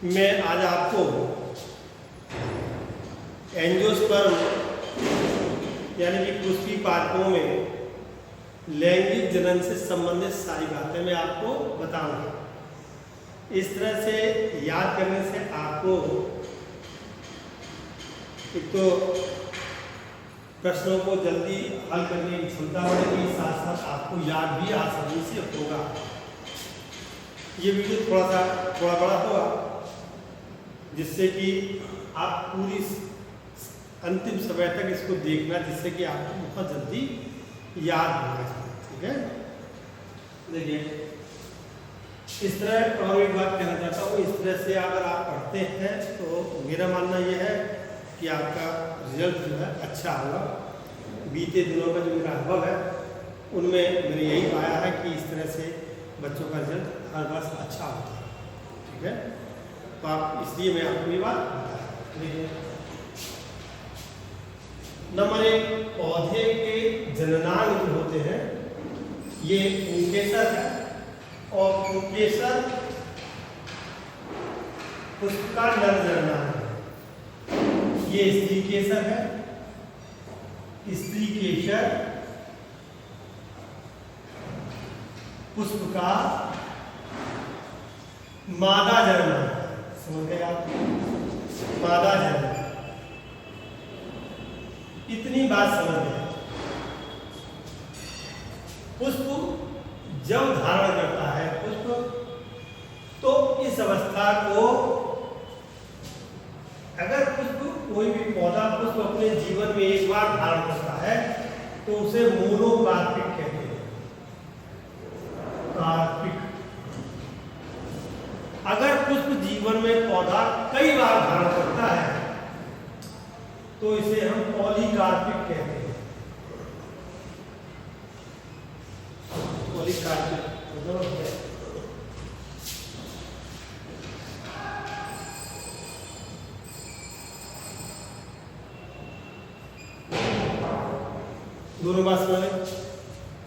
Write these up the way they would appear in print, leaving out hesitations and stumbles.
मैं आज आपको एंजियोस्पर्म यानी कि पुष्पी पादपों में लैंगिक जनन से संबंधित सारी बातें मैं आपको बताऊंगा। इस तरह से याद करने से आपको एक तो प्रश्नों को जल्दी हल करने की क्षमता बढ़ेगी, साथ साथ आपको याद भी आसानी से होगा। ये वीडियो थोड़ा बड़ा होगा, जिससे कि आप पूरी अंतिम समय तक इसको देखना, जिससे कि आपको बहुत जल्दी याद होगा। ठीक है, देखिए इस तरह। और एक बात कहना चाहता हूँ, इस तरह से अगर आप पढ़ते हैं तो मेरा मानना यह है कि आपका रिजल्ट जो है अच्छा होगा। बीते दिनों का जो मेरा अनुभव है उनमें मैंने यही पाया है कि इस तरह से बच्चों का रिजल्ट हर वर्ष अच्छा होता है। ठीक है, तो आप इसलिए मैं आपको ये बात बता रहा हूँ। नंबर एक, पौधे के जननांग जो होते हैं ये पुंकेसर है, और पुंकेसर पुष्प का नर जननांग है। ये स्त्री केसर है, स्त्री केसर पुष्प का मादा जननांग। समझ गए आप? मादा जननांग, इतनी बात समझ गए। पुष्प जब धारण करता है पुष्प, तो इस अवस्था को, अगर पुष्प कोई भी पौधा पुष्प अपने जीवन में एक बार धारण करता है तो उसे मोनोकार्पिक कहते हैं। कार्पिक। अगर पुष्प जीवन में पौधा कई बार धारण करता है तो इसे हम पॉलीकार्पिक कहते हैं। पॉलीकार्पिक दोनों बात समझ।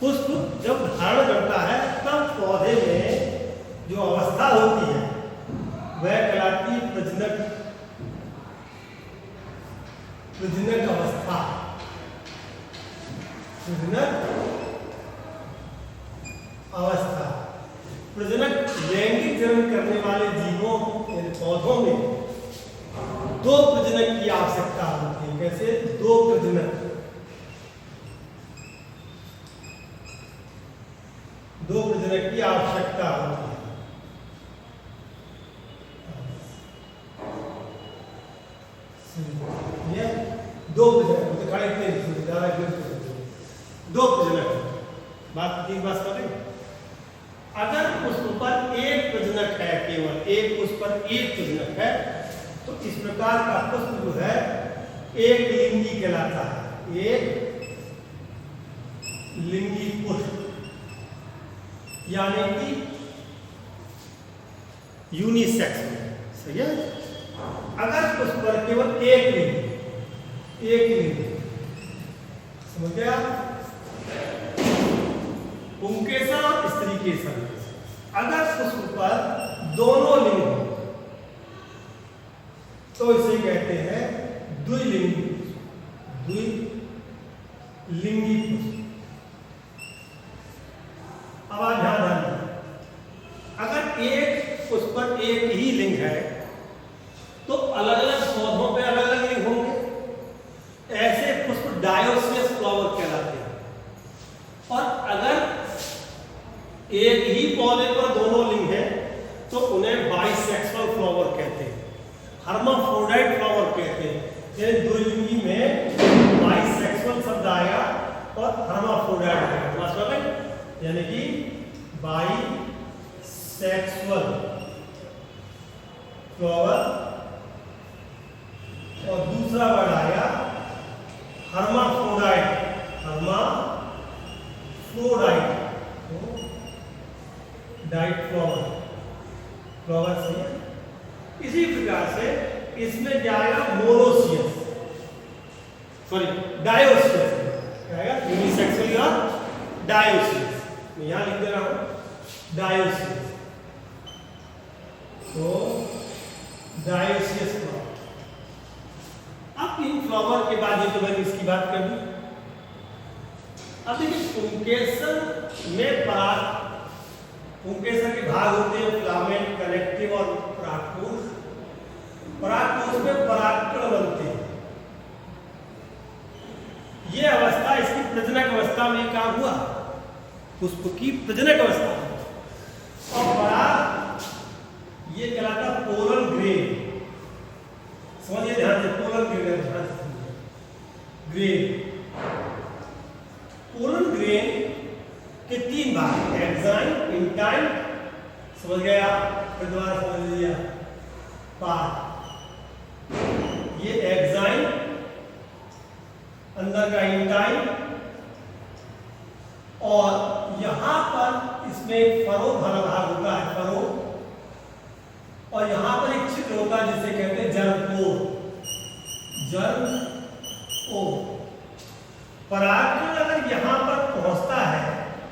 पुष्प जब धारण करता है तब पौधे में जो अवस्था होती है वह कहलाती है प्रजनक अवस्था। प्रजनक अवस्था, प्रजनक लैंगिक जनन करने वाले जीवों यानी पौधों में दो प्रजनक की आवश्यकता होती है। कैसे? दो प्रजनक, दो प्रजनक की आवश्यकता होती है। ये दो प्रजनक दिखाई दो प्रजनक। बात तीन बात करें। अगर पुष्प पर एक प्रजनक है, केवल एक पुष्प पर एक प्रजनक है, तो इस प्रकार का पुष्प जो है एक लिंगी कहलाता है। एक लिंगी पुष्प यानी कि यूनिसेक्स में। सही है। अगर पुष्प पर केवल एक लिंग, समझ गया? पुंकेसर और स्त्री केसर। अगर पुष्प पर दोनों लिंग हो तो इसे कहते हैं द्विलिंगी पुष्प। अब आप ध्यान दें, अगर एक पुष्प पर एक ही लिंग है तो अलग अलग पौधों पे अलग अलग लिंग होंगे। ऐसे पुष्प डायोसियस फ्लावर कहलाते हैं। और अगर एक ही पौधे पर दोनों लिंग है तो उन्हें बाइसेक्सुअल फ्लावर कहते हैं, हर्माफ्रोडाइट फ्लावर कहते हैं। यानी द्विलिंगी में बाइसेक्सुअल शब्द आएगा और हर्माफ्रोडाइट आएगा। यानी कि बाइसेक्सुअल फ्लावर, और दूसरा वर्ड आया हर्माफ्रोडाइट। डाइट फ्लावर से। इसी प्रकार से इसमें क्या आएगा? मोनोसियस, सॉरी डायोसियस आएगा। यूनिसेक्सुअल और डायोसियस, यहां लिख दे रहा हूं डायोसियस। तो डायोसियस फ्लावर। अब इन फ्लावर के बाद ये तो मैंने इसकी बात कर दी। अब देखिए पुंकेसर में पुंकेसर के भाग होते हैं फिलामेंट, कनेक्टिव और परागकोश। परागकोश में परागकण बनते हैं। ये अवस्था इसकी प्रजनक अवस्था में क्या हुआ, पुष्प की प्रजनक अवस्था। और पराग ये कहलाता पोलर ग्रेन। समझिए ध्यान से, polar grain grain polar grain के 3 भाग, एक्साइन, इंटाइन, समझ गया, फिर दोबारा समझ लिया, पार। ये एक्साइन, अंदर का इंटाइन, और यहां पर इसमें फरो भरा भाग होता है, फरो, और यहां पर एक छिद्र होता है जिसे कहते हैं जर्मपोर। जर्मपोर परागकण अगर यहां पर पहुंचता है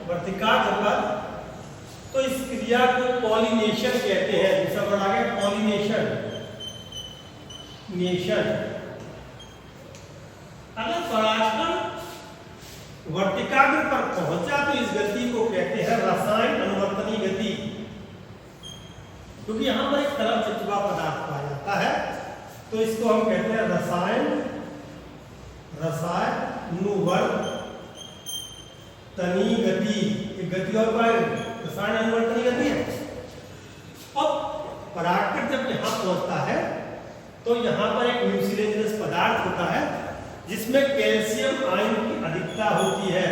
वर्तिकाग्र पर, तो इस क्रिया को पॉलिनेशन कहते हैं। दूसरा वर्ड आ गया पॉलिनेशन। अगर परागकण वर्तिकाग्र पर पहुंचा तो इस गति को कहते हैं रसायन अनुवर्तनी गति, क्योंकि यहां पर एक तरल चिपचिपा पदार्थ पाया जाता है, तो इसको हम कहते हैं रसायन अनुवर्तनी गति। एक गति और रसायन अनुवर्तनी गति है। अब परागकण जब यहां पहुंचता है तो यहां पर एक म्यूसिलेजिनस पदार्थ होता है जिसमें कैल्शियम आयन की अधिकता होती है,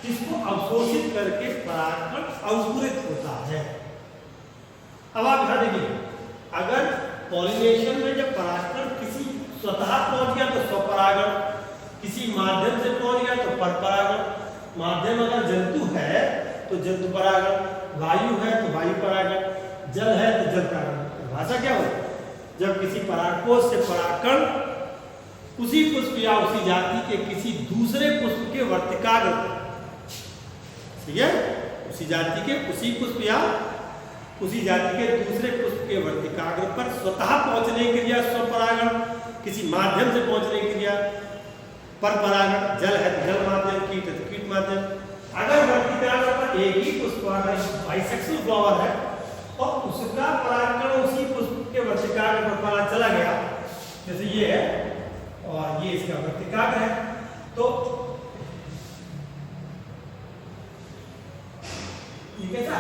जिसको अवशोषित करके परागकण अंकुरित होता है। अब आप ध्यान देखिए, अगर पॉलिनेशन में जब परागकण किसी स्वतः पहुंच गया तो स्वपरागण, किसी माध्यम से पहुंच गया तो परपरागण। माध्यम अगर जंतु है तो जंतु परागण, वायु है तो वायु परागण, जल है तो जल परागण। भाषा क्या हो, जब किसी परागकोश से परागकण उसी पुष्प या उसी जाति के किसी दूसरे पुष्प के वर्तिकाग्र, ठीक है, उसी जाति के उसी पुष्प या उसी जाति के दूसरे पुष्प के वर्तिकाग्र पर स्वतः पहुंचने की क्रिया स्वपरागण, किसी माध्यम से पहुंचने की क्रिया परपरागण। जल है तो जल माध्यम, कीट है तो कीट माध्यम। अगर वर्तिकाग्र पर एक ही पुष्प बाइसेक्सुअल फ्लावर है और उसका परागकण उसी पुष्प के वर्तिकाग्र पर परा चला गया, जैसे ये है और ये इसका वर्तिकाग्र है, तो ये कैसा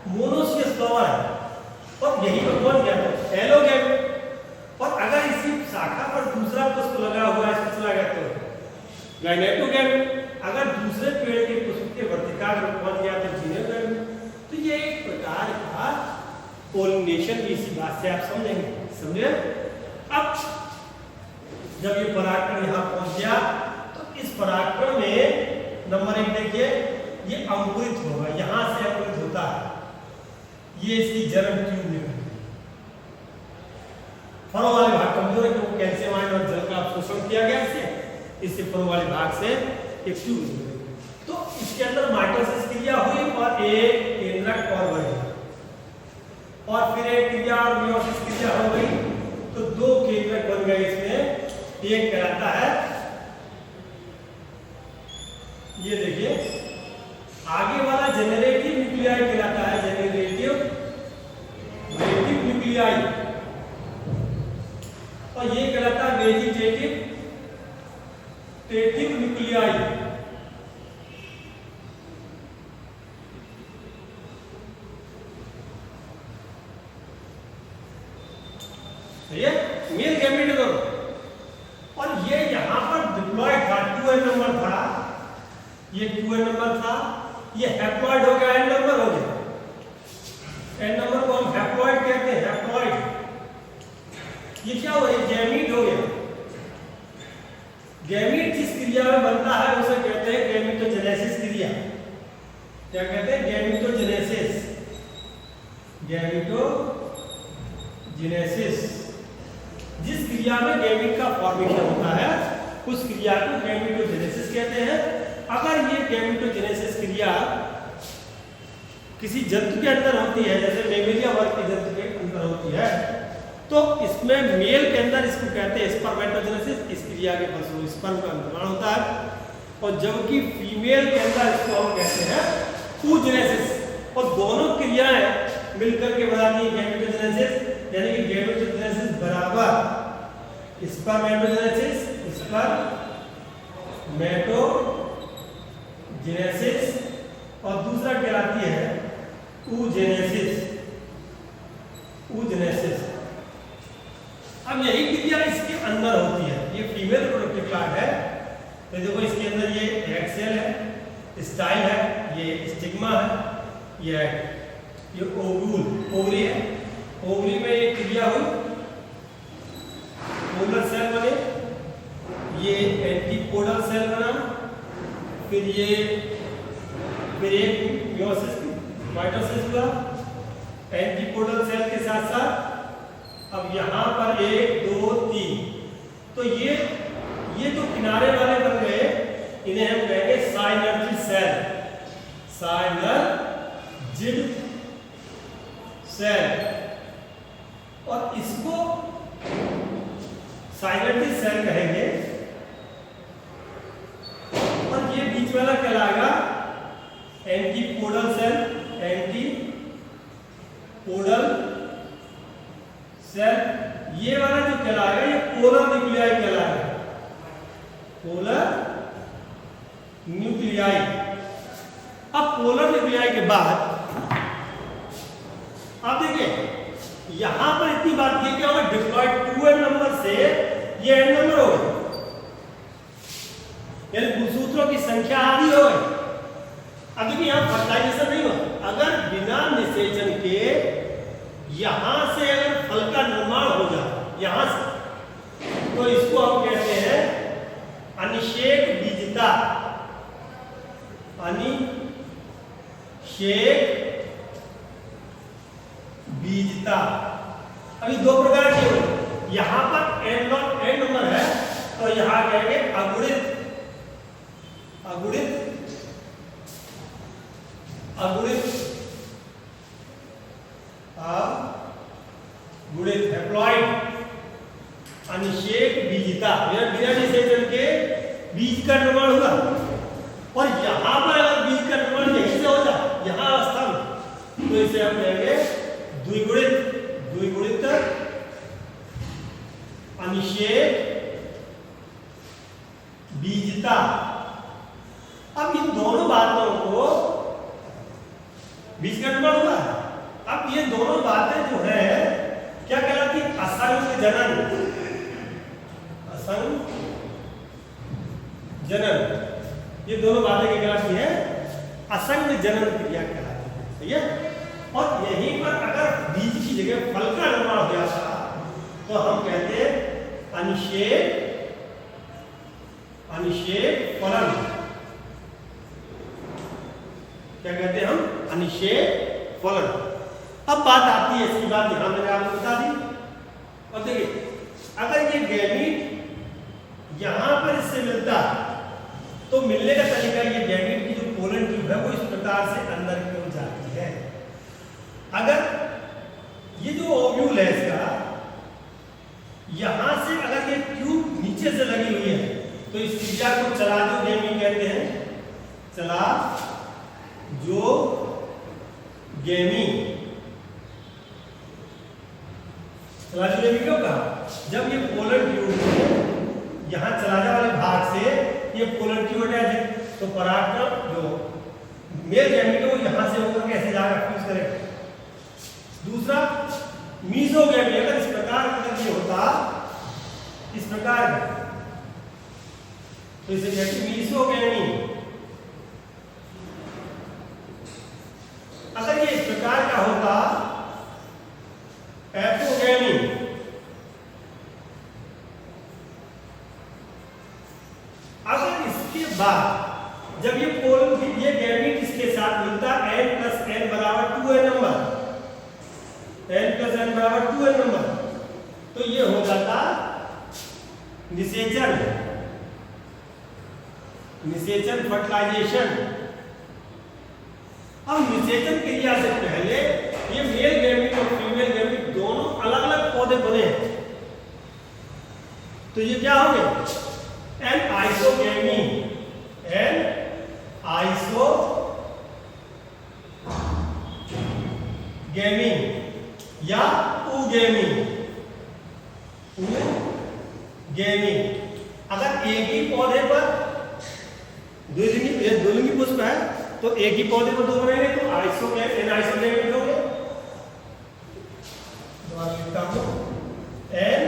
मोनोसियस फ्लावर है और यही पर पहुंच गया तो एलोगैमेट। और अगर इसी शाखा पर दूसरा पुष्प लगा हुआ है, इसमें चला गया तो गाइनेटोगैमेट। अगर दूसरे पेड़ के पुष्प के वर्तिकाग्र पर पहुंच गया तो जीनोगैमेट। तो ये एक प्रकार का पोलिनेशन की इसी बात से आप समझेंगे, समझे। अब जब ये परागकण यहाँ पहुंच गया तो इस परागकण में नंबर 1 देखिए, ये अंकुरित होगा, यहां से अंकुरित होता है, ये इसकी जर्म ट्यूब में। फरो वाले भाग कमजोर है क्योंकि कैल्शियम आयन और जल का अवशोषण किया गया इससे फरो वाले भाग से एक ट्यूब। तो इसके अंदर माइटोसिस क्रिया हुई और एक केंद्रक और बढ़ गया, और फिर एक क्रिया और मियोसिस क्रिया हो गई, तो 2 केंद्रक बन गए इसमें। एक कहलाता है, ये देखिए आगे वाला जेनरेटिव न्यूक्लियाई कहलाता है, जेनरेटिव न्यूक्लियाई, और ये कहलाता है वेजिटेटिव न्यूक्लियाई। सही है, मेल गैमेट दोनों। और ये यहां पर डिप्लॉयड था, 2n नंबर था, ये 2n नंबर था, ये हैप्लॉइड हो गया, n नंबर हो गया। n नंबर को हम हैप्लॉइड कहते हैं, हैप्लॉइड। ये क्या हो, ये गैमीट हो गया। गैमीट जिस क्रिया में बनता है उसे कहते हैं गैमीटोजेनेसिस क्रिया। क्या कहते हैं, गैमीटोजेनेसिस। गैमीटोजेनेसिस जिस क्रिया में गैमीट का फॉर्मेशन होता है उस क्रिया को गैमीटोजेनेसिस कहते हैं। अगर ये गैमीटोजेनेसिस क्रिया किसी जंतु के अंदर होती है, जैसे मेमेलिया वर्ग के जंतु के अंदर होती है, तो इसमें मेल के अंदर इसको कहते हैं स्पर्मेटोजेनेसिस, इस क्रिया के फलस्वरूप स्पर्म का निर्माण होता है, और जबकि फीमेल के अंदर इसको हम कहते हैं oogenesis। और दोनों क्रियाएं मिलकर के बनाती है गैमेटोजेनेसिस, यानी कि गैमेटोजेनेसिस बराबर स्पर्मेटोजेनेसिस, स्पर्मेटोजेनेसिस, और दूसरा कहलाती है oogenesis। अब यही क्रिया इसके अंदर होती है, ये फीमेल रिप्रोडक्टिव पार्ट है। तो देखो इसके अंदर ये एग सेल है, स्टाइल है, ये स्टिग्मा है, ये ओवरी है। ओवरी में ये क्रिया हुई, पोलर सेल बने, ये एंटीपोडल सेल बना, फिर एक मियोसिस माइटोसिस हुआ एंटीपोडल सेल के साथ साथ। अब यहाँ पर 1 2 3, तो ये जो किनारे वाले बन गए इन्हें हम कहेंगे साइनर्जिड सेल, साइनर्जिड सेल, और इसको साइनर्जिड सेल कहेंगे। और ये बीच वाला कहलाएगा एंटीपोडल सेल, एंटीपोडल सेल। ये वाला जो कहलाएगा ये पोलर न्यूक्लियाई कहलाएगा, पोलर न्यूक्लियाई। अब पोलर न्यूक्लियाई के बाद आप देखिए यहां पर इतनी बात की क्या होगा, डिप्लॉयड 2n नंबर से ये n नंबर हो गए, यानी गुणसूत्रों की संख्या आधी हो गई। अब देखिए यहां फर्टिलाइजेशन नहीं हुआ, अगर बिना निषेचन के यहां से अगर फल का निर्माण हो जाए यहां से, तो इसको हम कहते हैं अनिषेक बीजता, अनिषेक बीजता। अभी 2 प्रकार की हो, यहां पर n नंबर है तो यहां कहेंगे अगुणित, अगुणित, अगुणित, गुणित हैप्लॉइड, अनिषेक बीजता, बिना निषेचन के बीज का निर्माण हुआ। और यहां पर अगर बीज का निर्माण यहीं से हो जाए यहां अवस्था में, तो इसे हम कहेंगे द्विगुणित, द्विगुणित अनिषेक बीजता। अब इन दोनों बातों को बीज का निर्माण हुआ है। अब ये दोनों बातें जो है क्या कहलाती है, असंग जनन, असंग जनन। ये दोनों बातें क्या कहलाती है, असंग जनन क्रिया कहलाती है, सही है। और यहीं पर अगर बीज की जगह फल का निर्माण हो जाता तो हम कहते हैं अनिषेक, अनिषेक फलन, क्या कहते हैं हम, अनिषेक फलन। अब बात आती है इसकी बात यहां मैंने आपको बता दी। और देखिए अगर ये गैमीट यहां पर इससे मिलता तो मिलने का तरीका, ये गैमीट की जो पोलन ट्यूब है वो इस प्रकार से अंदर की ओर जाती है। अगर ये जो ओव्यूल है इसका यहां से अगर ये ट्यूब नीचे से लगी हुई है तो इस क्रिया को चला जो गेमी कहते हैं, चला जो गेमी। चला जो गेमी क्यों कहा, जब ये पोलर ट्यूब यहां चलाने वाले भाग से ये पोलर ट्यूब अटैच है तो परागकण जो मेल गैमीट है वो यहां से होकर कैसे जाएगा, फ्यूज करेगा। दूसरा मीजोगैमी, अगर इस प्रकार अगर ये होता इस प्रकार तो इसे कहते हैं मीजोगैमी। अगर ये इस प्रकार का होता एपोगैमी। अगर इसके बाद जब ये पोल ये गैमीट इसके साथ मिलता n + n बराबर 2n नंबर, n + n बराबर 2n नंबर, तो ये हो जाता निषेचन, निषेचन फर्टिलाइजेशन। अब निषेचन क्रिया से पहले ये मेल गैमीट और फीमेल गैमीट दोनों अलग अलग पौधे बने तो ये क्या हो गया? एन आइसोगेमी, एन आइसोगेमी या उगेमी, उगेमी। अगर एक ही पौधे पर द्विलिंगी पुष्प है तो एक ही पौधे पर दो बनेंगे तो आइसोगेमी, एन आइसोगेमी हो गया। An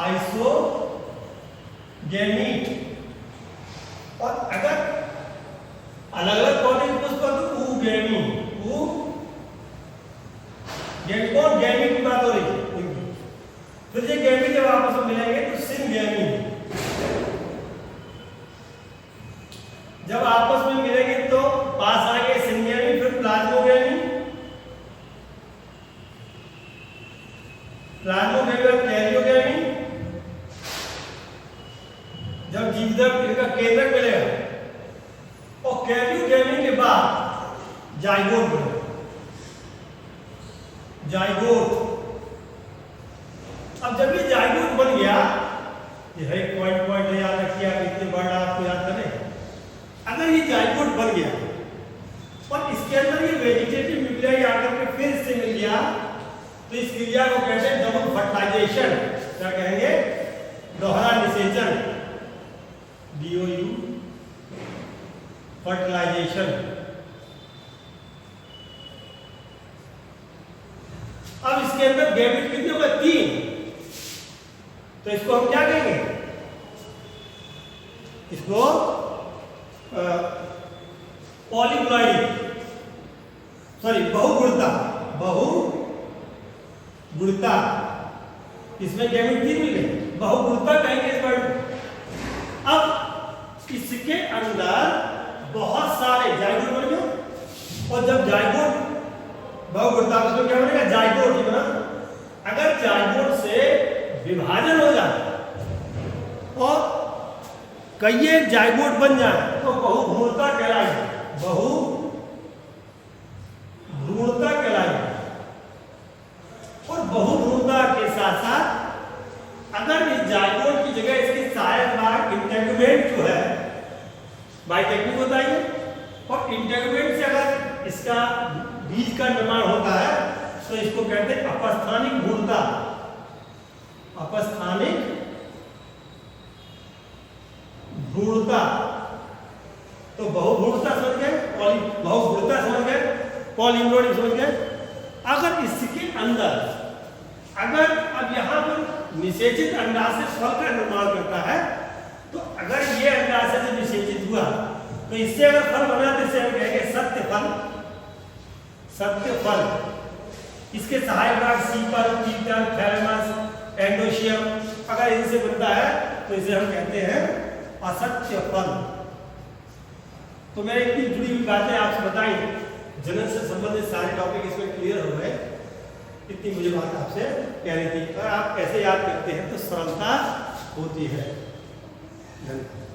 isogamy. और अगर अलग अलग पौधे के पुष्प तो उगेमी, कौन गैमी की बात हो रही है। फिर ये गैमी जब आपस में मिलेंगे तो सिनगैमी, जब आपस में मिलेंगे तो पास आएंगे सिनगैमी, फिर प्लाज्मोगैमी, प्लाज्मोगैमी और कैरियोगैमी। जब जीवदर इनका केंद्रक मिलेगा और कैरियोगैमी के बाद जाइगोट बनेगा, जाइगोट। अब जब ये जाइगोट बन गया, ये है पॉइंट याद रखिए, आप इतने वर्ड आपको याद करें। अगर ये जाइगोट बन गया और इसके अंदर ये वेजिटेटिव न्यूक्लियाई आकर के फिर इससे मिल गया तो इस क्रिया को कहते हैं डबल फर्टिलाइजेशन। क्या कहेंगे? दोहरा निषेचन, DOU फर्टिलाइजेशन। अब इसके अंदर गैमेट कितने होगा? 3। तो इसको हम क्या कहेंगे? इसको पॉलीप्लॉइडी, सॉरी बहुगुणता, बहुगुणता। इसमें गैमेट 3 मिल गए, बहुगुणता कहेंगे इस वर्ड। अब इसके अंदर बहुत सारे जाइगोट बन गए और जब जाइगोट बहुगुणता तो क्या बनेगा? जाइगोट ही बना। अगर जाइगोट से विभाजन हो जाए और कई एक जाइगोट बन जाए तो बहुभ्रूणता कहलाएगी, बहुभ्रूणता कहलाएगी। और बहुभ्रूणता के साथ साथ अगर इस जाइगोट की जगह इसके सहायक भाग इंटेगुमेंट जो है, बाइटेक्टिक होता है, और इंटेगुमेंट से अगर इसका बीज का निर्माण होता है तो इसको कहते हैं अपस्थानिक भ्रूणता, अपस्थानिक भ्रूणता। तो बहुभ्रूणता समझ गए, बहुभ्रूणता समझ गए, पॉलीम्ब्रोडिक समझ गए। अगर इसके अंदर अगर अब यहां पर निषेचित अंडाशय फल का निर्माण करता है तो अगर ये अंडाशय से निषेचित हुआ तो इससे अगर फल बना तो इसे हम कहेंगे सत्य फल, सत्य फल। इसके सहायक भाग सीपल, कीटन, थैलेमस, एंडोशियम अगर इनसे बनता है तो इसे हम कहते हैं असत्य फल। तो मैंने इतनी जुड़ी हुई बातें आपसे बताई, जनन से संबंधित सारे टॉपिक इसमें क्लियर हो गए। इतनी मुझे बात आपसे कहनी थी। और आप कैसे याद करते हैं तो सरलता होती है। धन्यवाद।